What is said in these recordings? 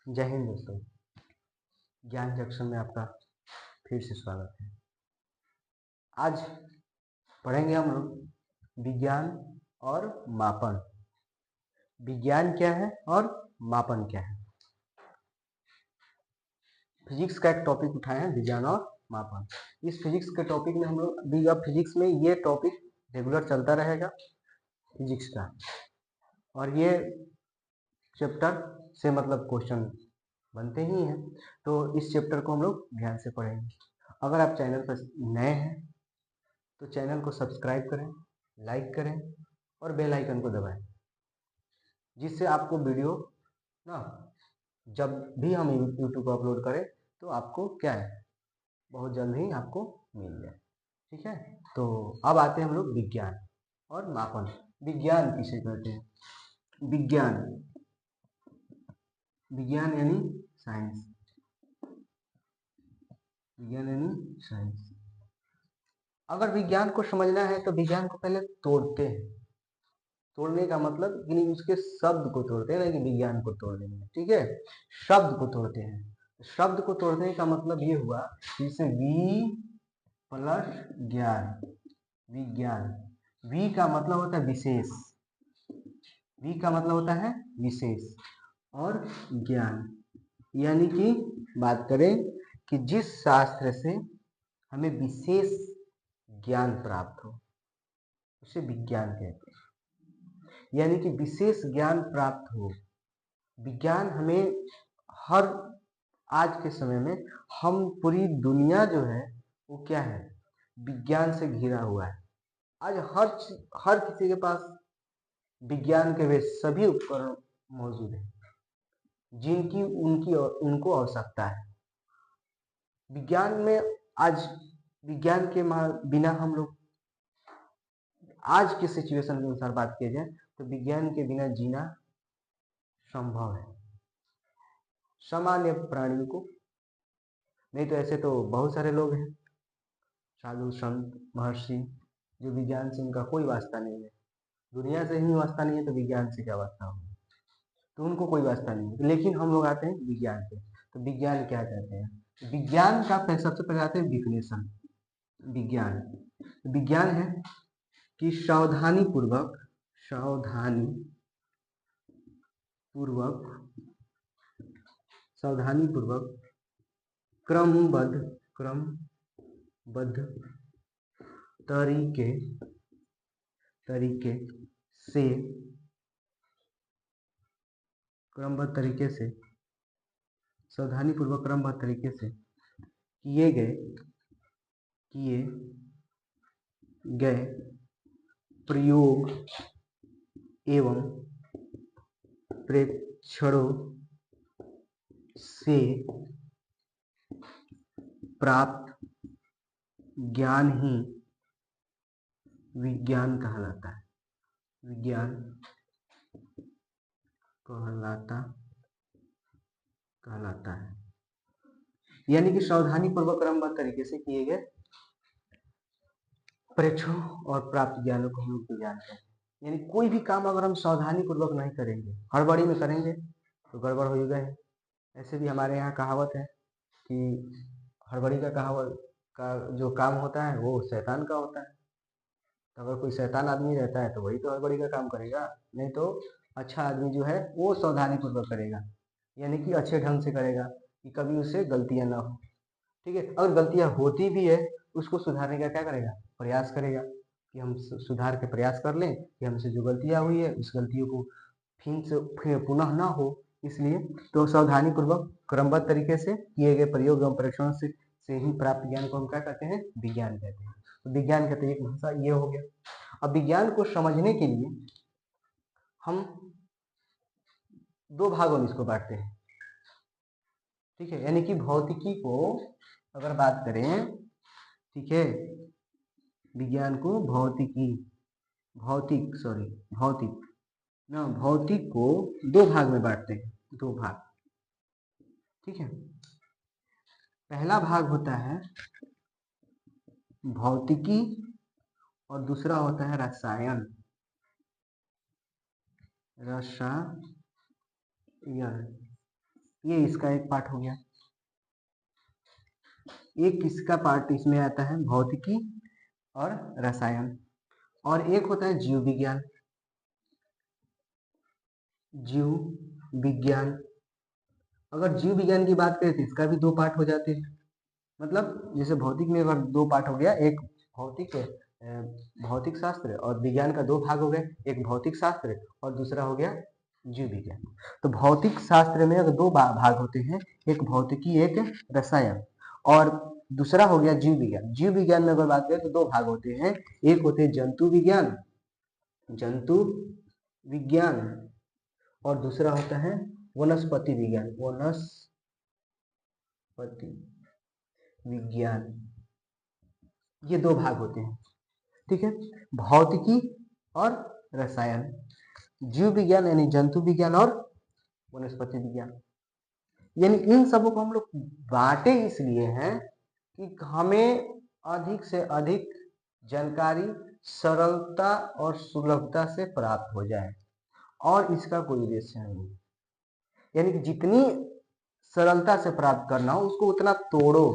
जय हिंद दोस्तों। ज्ञान जंक्शन में आपका फिर से स्वागत है। आज पढ़ेंगे हम लोग विज्ञान और मापन। विज्ञान क्या है और मापन क्या है। फिजिक्स का एक टॉपिक उठाए हैं, विज्ञान और मापन। इस फिजिक्स के टॉपिक में हम लोग अभी अब फिजिक्स में ये टॉपिक रेगुलर चलता रहेगा फिजिक्स का, और ये चैप्टर से मतलब क्वेश्चन बनते ही हैं, तो इस चैप्टर को हम लोग ध्यान से पढ़ेंगे। अगर आप चैनल पर नए हैं तो चैनल को सब्सक्राइब करें, लाइक करें और बेल आइकन को दबाएं, जिससे आपको वीडियो ना जब भी हम यूट्यूब पर अपलोड करें तो आपको क्या है, बहुत जल्द ही आपको मिल जाए। ठीक है, तो अब आते हैं हम लोग विज्ञान और मापन। विज्ञान किसे कहते हैं? विज्ञान, विज्ञान यानी साइंस। विज्ञान यानी साइंस। अगर विज्ञान को समझना है तो विज्ञान को पहले तोड़ते हैं। तोड़ने का मतलब कि उसके शब्द को तोड़ते हैं, ना कि विज्ञान को तोड़ देंगे। ठीक है, शब्द को तोड़ते हैं। शब्द को तोड़ने का मतलब ये हुआ जैसे वी प्लस ज्ञान, विज्ञान। वी का मतलब होता है विशेष, वी का मतलब होता है विशेष, और ज्ञान यानी कि बात करें कि जिस शास्त्र से हमें विशेष ज्ञान प्राप्त हो उसे विज्ञान कहते हैं। यानी कि विशेष ज्ञान प्राप्त हो। विज्ञान हमें हर आज के समय में हम पूरी दुनिया जो है वो क्या है, विज्ञान से घिरा हुआ है। आज हर किसी के पास विज्ञान के वे सभी उपकरण मौजूद हैं जिनकी उनको आवश्यकता है। विज्ञान में आज विज्ञान के बिना हम लोग आज के सिचुएशन के अनुसार बात किया जाए तो विज्ञान के बिना जीना संभव है सामान्य प्राणी को। नहीं तो ऐसे तो बहुत सारे लोग हैं, साधु संत महर्षि, जो विज्ञान से उनका कोई वास्ता नहीं है। दुनिया से ही वास्ता नहीं है तो विज्ञान से क्या वास्ता होगा, तो उनको कोई वास्ता नहीं है। लेकिन हम लोग आते हैं विज्ञान पे, तो विज्ञान क्या कहते हैं? विज्ञान का सबसे पहले आते हैं डिफिनेशन। विज्ञान, विज्ञान है कि सावधानी पूर्वक क्रमबद्ध तरीके से सावधानीपूर्वक क्रमबद्ध तरीके से किए गए प्रयोग एवं प्रेक्षणों से प्राप्त ज्ञान ही विज्ञान कहलाता है। विज्ञान कहलाता है। यानी कि सावधानी पूर्वक क्रमबद्ध तरीके से किए गए परीक्षणों और प्राप्त ज्ञानों को हम लोग विज्ञान कहते हैं। यानी कोई भी काम अगर हम सावधानी पूर्वक नहीं करेंगे, हड़बड़ी में करेंगे तो गड़बड़ हो गए। ऐसे भी हमारे यहाँ कहावत है कि हड़बड़ी का जो काम होता है वो शैतान का होता है। तो अगर कोई शैतान आदमी रहता है तो वही तो हड़बड़ी का काम करेगा, नहीं तो अच्छा आदमी जो है वो सावधानी पूर्वक करेगा, यानी कि अच्छे ढंग से करेगा कि कभी उससे गलतियां ना हो। ठीक है, अगर गलतियां होती भी है उसको सुधारने का क्या करेगा, प्रयास करेगा कि हम सुधार के प्रयास कर लें कि हमसे जो गलतियां हुई है उस गलतियों को फिर पुनः ना हो। इसलिए तो सावधानी पूर्वक क्रमबद्ध तरीके से किए गए प्रयोग एवं परीक्षणों से ही प्राप्त ज्ञान को हम क्या कहते हैं, विज्ञान कहते हैं। तो विज्ञान का तो एक भाषा ये हो गया। अब विज्ञान को समझने के लिए हम दो भागों में इसको बांटते हैं। ठीक है, यानी कि भौतिकी को अगर बात करें, ठीक है, विज्ञान को भौतिक को दो भाग में बांटते हैं, दो भाग। ठीक है, पहला भाग होता है भौतिकी और दूसरा होता है रसायन। ये इसका एक पार्ट हो गया। एक किसका पार्ट इसमें आता है, भौतिकी और रसायन। और एक होता है जीव विज्ञान। जीव विज्ञान, अगर जीव विज्ञान की बात करें तो इसका भी दो पार्ट हो जाते हैं। मतलब जैसे भौतिक में अगर दो पार्ट हो गया, एक भौतिक भौतिक शास्त्र और विज्ञान का दो भाग हो गए, एक भौतिक शास्त्र और दूसरा हो गया जीव विज्ञान। तो भौतिक शास्त्र में अगर दो भाग होते हैं, एक भौतिकी एक रसायन, और दूसरा हो गया जीव विज्ञान। जीव विज्ञान में अगर बात करें तो दो भाग होते हैं, एक होते हैं जंतु विज्ञान, जंतु विज्ञान, और दूसरा होता है वनस्पति विज्ञान, वनस्पति विज्ञान। ये दो भाग होते हैं, ठीक है, भौतिकी और रसायन। जीव विज्ञान यानी जंतु विज्ञान और वनस्पति विज्ञान, यानी इन सबों को हम लोग बांटे इसलिए हैं कि हमें अधिक से अधिक जानकारी सरलता और सुलभता से प्राप्त हो जाए, और इसका कोई उद्देश्य नहीं। यानी कि जितनी सरलता से प्राप्त करना हो उसको उतना तोड़ो।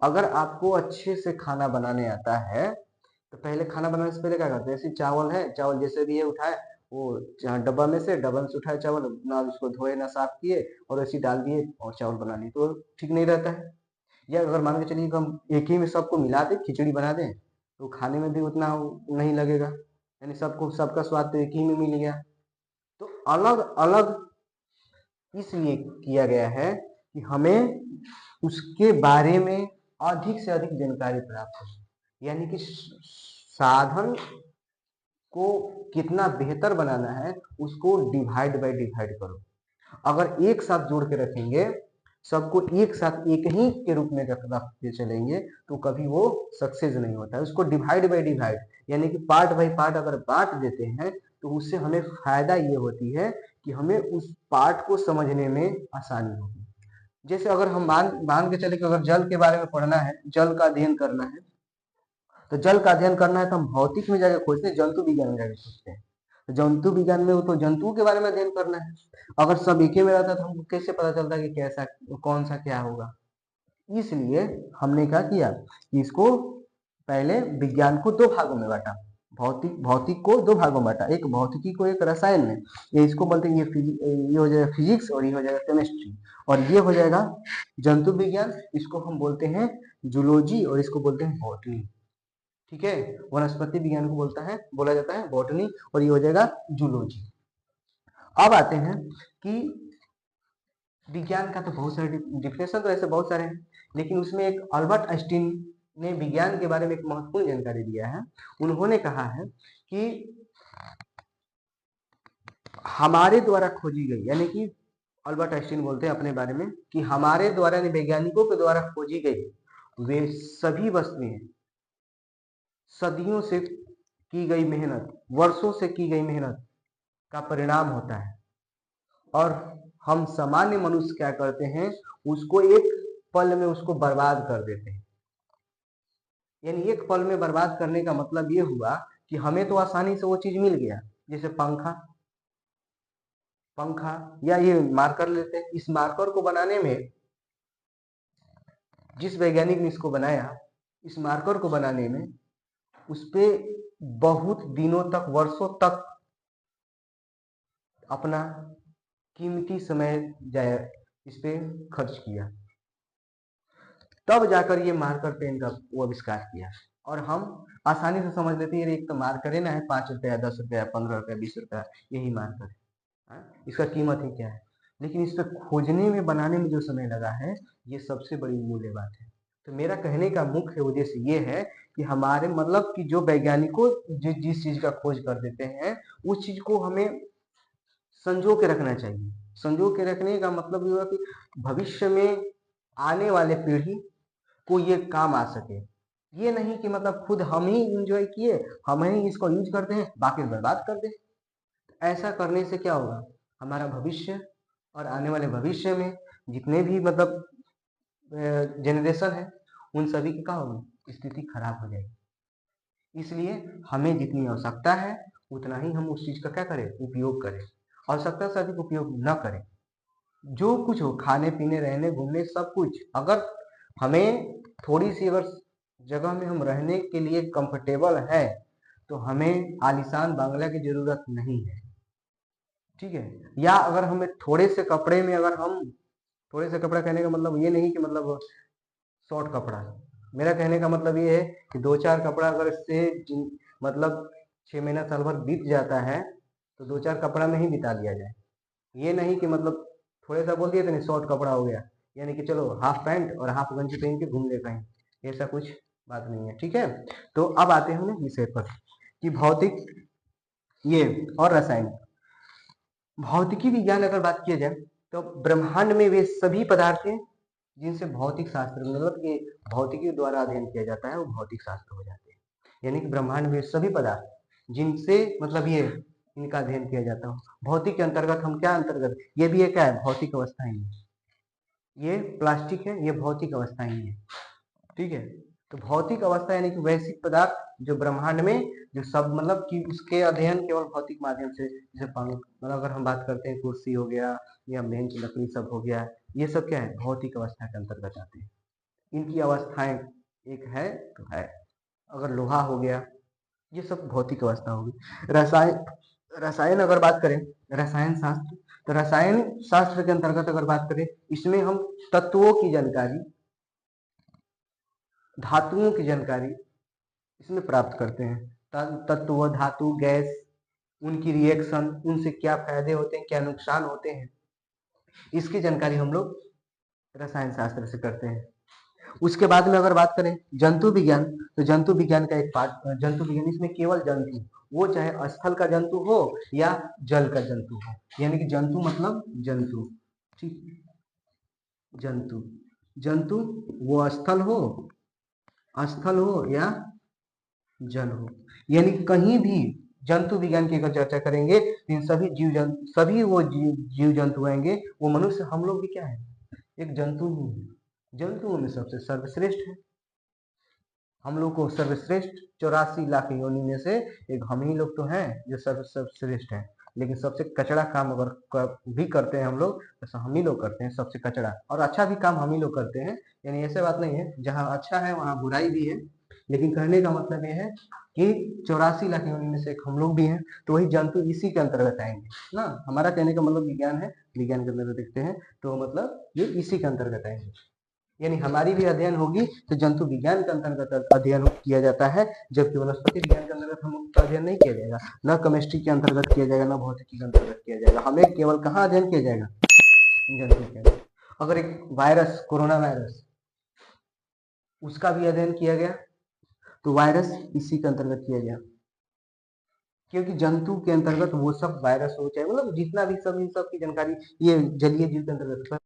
अगर आपको अच्छे से खाना बनाने आता है तो पहले खाना बनाने से पहले क्या करते हैं, जैसे चावल है, चावल जैसे भी है उठाए, वो डब्बा में से डबल से उठाए चावल, ना उसको धोए ना साफ किए और ऐसे डाल दिए और चावल बना लिए, तो ठीक नहीं रहता है। या अगर मान के चलिए कि हम एक ही में सबको मिला दें, खिचड़ी बना दें, तो खाने में भी उतना नहीं लगेगा, यानी सबको सबका स्वाद तो एक ही में मिल गया। तो अलग अलग इसलिए किया गया है कि हमें उसके बारे में अधिक से अधिक जानकारी प्राप्त हो, यानी कि साधन को कितना बेहतर बनाना है उसको डिवाइड बाय डिवाइड करो। अगर एक साथ जोड़ के रखेंगे, सबको एक साथ एक ही के रूप में रखते चलेंगे तो कभी वो सक्सेस नहीं होता है। उसको डिवाइड बाय डिवाइड यानी कि पार्ट बाय पार्ट अगर बांट देते हैं तो उससे हमें फायदा ये होती है कि हमें उस पार्ट को समझने में आसानी होगी। जैसे अगर हम मान के चले कि अगर जल के बारे में पढ़ना है, जल का अध्ययन करना है, तो जल का अध्ययन करना है तो हम भौतिक में जाकर खोजते हैं, जंतु विज्ञान में जाकर खोजते हैं। तो जंतु विज्ञान में वो तो जंतुओं के बारे में अध्ययन करना है। अगर सब एक ही में रहता तो हमको कैसे पता चलता कि कैसा कौन सा क्या होगा। इसलिए हमने क्या किया कि इसको पहले विज्ञान को दो भागों में बांटा, भौतिक को दो भागों में बांटा, एक भौतिकी को एक रसायन में, ये इसको बोलते हैं, ये हो जाएगा फिजिक्स और ये हो जाएगा केमिस्ट्री, और ये हो जाएगा जंतु विज्ञान, इसको हम बोलते हैं जूलॉजी और इसको बोलते हैं बॉटनी, ठीक है। वनस्पति विज्ञान को बोला जाता है बॉटनी, और ये हो जाएगा जूलॉजी। अब आते हैं कि विज्ञान का तो बहुत सारे डिफिनेशन तो ऐसे बहुत सारे हैं, लेकिन उसमें एक अल्बर्ट आइंस्टीन ने विज्ञान के बारे में एक महत्वपूर्ण जानकारी दिया है। उन्होंने कहा है कि हमारे द्वारा खोजी गई, यानी कि अल्बर्ट आइंस्टीन बोलते हैं अपने बारे में कि हमारे द्वारा वैज्ञानिकों के द्वारा खोजी गई वे सभी वस्तुएं सदियों से की गई मेहनत, वर्षों से की गई मेहनत का परिणाम होता है, और हम सामान्य मनुष्य क्या करते हैं, उसको एक पल में उसको बर्बाद कर देते हैं। यानी एक पल में बर्बाद करने का मतलब ये हुआ कि हमें तो आसानी से वो चीज मिल गया, जैसे पंखा या ये मार्कर लेते हैं, इस मार्कर को बनाने में जिस वैज्ञानिक ने इसको बनाया, इस मार्कर को बनाने में उस पे बहुत दिनों तक, वर्षों तक अपना कीमती समय इस पे खर्च किया, तब जाकर ये मार्कर पेन का वो आविष्कार किया। और हम आसानी से समझ लेते हैं एक तो मार्कर है ना, है 5 रुपया, 10 रुपया, 15 रुपया, 20 रुपया, यही मार्कर है, इसका कीमत ही क्या है। लेकिन इस पर खोजने में, बनाने में जो समय लगा है, ये सबसे बड़ी मूल्य बात है। तो मेरा कहने का मुख्य उद्देश्य ये है कि हमारे मतलब कि जो वैज्ञानिकों जिस चीज का खोज कर देते हैं, उस चीज को हमें संजो के रखना चाहिए। संजो के रखने का मतलब ये हुआ कि भविष्य में आने वाले पीढ़ी को ये काम आ सके। ये नहीं कि मतलब खुद हम ही इंजॉय किए, हम ही इसको यूज करते हैं, बाकी बर्बाद कर दें। ऐसा करने से क्या होगा, हमारा भविष्य और आने वाले भविष्य में जितने भी मतलब जनरेशन है, उन सभी की क्या होगी, स्थिति खराब हो जाएगी। इसलिए हमें जितनी आवश्यकता है उतना ही हम उस चीज का क्या करें, उपयोग करें, आवश्यकता से अधिक उपयोग न करें। जो कुछ हो, खाने पीने रहने घूमने सब कुछ, अगर हमें थोड़ी सी अगर जगह में हम रहने के लिए कंफर्टेबल है तो हमें आलीशान बांग्ला की जरूरत नहीं है, ठीक है। या अगर हमें थोड़े से कपड़े में, अगर हम थोड़े से कपड़ा, कहने का मतलब ये नहीं कि मतलब शॉर्ट कपड़ा, मेरा कहने का मतलब ये है कि दो चार कपड़ा अगर इससे मतलब 6 महीना साल भर बीत जाता है तो दो चार कपड़ा में ही बिता लिया जाए। ये नहीं कि मतलब थोड़े सा बोल दिए तो नहीं शॉर्ट कपड़ा हो गया, यानी कि चलो हाफ पैंट और हाफ गंजी पहन के घूम ले कहीं, ऐसा कुछ बात नहीं है, ठीक है। तो अब आते हैं हम विषय पर कि भौतिक ये और रसायन। भौतिकी विज्ञान अगर बात किया जाए तो ब्रह्मांड में वे सभी पदार्थ हैं जिनसे भौतिक शास्त्र, मतलब कि भौतिकी द्वारा अध्ययन किया जाता है, वो भौतिक शास्त्र हो जाते हैं। यानी कि ब्रह्मांड में सभी पदार्थ जिनसे मतलब ये इनका अध्ययन किया जाता हो। भौतिक के अंतर्गत हम क्या अंतर्गत, ये भी एक क्या है, भौतिक अवस्थाएं हैं। ये प्लास्टिक है, ये भौतिक अवस्थाएं हैं, ठीक है। तो भौतिक अवस्था यानी कि वैश्विक पदार्थ जो ब्रह्मांड में जो सब मतलब कि उसके अध्ययन केवल भौतिक माध्यम से, जैसे मतलब अगर हम बात करते हैं कुर्सी हो गया या बेंच लकड़ी सब हो गया, ये सब क्या है, भौतिक अवस्था के अंतर्गत आते हैं। इनकी अवस्थाएं एक है तो है। अगर लोहा हो गया, ये सब भौतिक अवस्था होगी। रसायन, रसायन अगर बात करें, रसायन शास्त्र, तो रसायन शास्त्र के अंतर्गत अगर बात करें, इसमें हम तत्वों की जानकारी, धातुओं की जानकारी इसमें प्राप्त करते हैं। तत्व, धातु, गैस, उनकी रिएक्शन, उनसे क्या फायदे होते हैं, क्या नुकसान होते हैं, इसकी जानकारी हम लोग रसायन शास्त्र से करते हैं। उसके बाद में अगर बात करें जंतु विज्ञान, तो जंतु विज्ञान का एक पार्ट जंतु विज्ञान, इसमें केवल जंतु, वो चाहे स्थल का जंतु हो या जल का जंतु हो, यानी कि जंतु मतलब जंतु, ठीक। जंतु, जंतु वो स्थल हो या जल हो, यानी कहीं भी जंतु विज्ञान की अगर चर्चा करेंगे तो इन सभी जीव जंतु, सभी वो जीव जंतु आएंगे। वो मनुष्य, हम लोग भी क्या है, एक जंतु ही है, जंतुओं में सबसे सर्वश्रेष्ठ है। हम लोग को सर्वश्रेष्ठ 84 लाख योनि में से एक हम ही लोग तो हैं जो सर्वश्रेष्ठ हैं। लेकिन सबसे कचड़ा काम अगर भी करते हैं हम लोग, तो हम ही लोग करते हैं सबसे कचड़ा, और अच्छा भी काम हम ही लोग करते हैं। यानी ऐसे बात नहीं है, जहाँ अच्छा है वहाँ बुराई भी है, लेकिन कहने का मतलब ये है कि 84 लाख योनि में से एक हम लोग भी हैं, तो वही जंतु इसी के अंतर्गत आएंगे ना। हमारा कहने का मतलब विज्ञान है, विज्ञान के अंतर्गत देखते हैं तो मतलब ये इसी के अंतर्गत आएंगे। यानी हमारी भी अध्ययन होगी तो जंतु विज्ञान के अंतर्गत अध्ययन किया जाता है, जबकि वनस्पति विज्ञान के अंतर्गत हम उसका अध्ययन नहीं किया जाएगा, न केमिस्ट्री के अंतर्गत किया जाएगा, न भौतिकी के अंतर्गत किया जाएगा। हमें केवल कहाँ अध्ययन किया जाएगा, जंतु विज्ञान। अगर एक वायरस, कोरोना वायरस, उसका भी अध्ययन किया गया तो वायरस इसी के अंतर्गत किया गया, क्योंकि जंतु के अंतर्गत वो सब वायरस हो चाहे मतलब जितना भी सब, इन सब की जानकारी ये जलीय जीव के अंतर्गत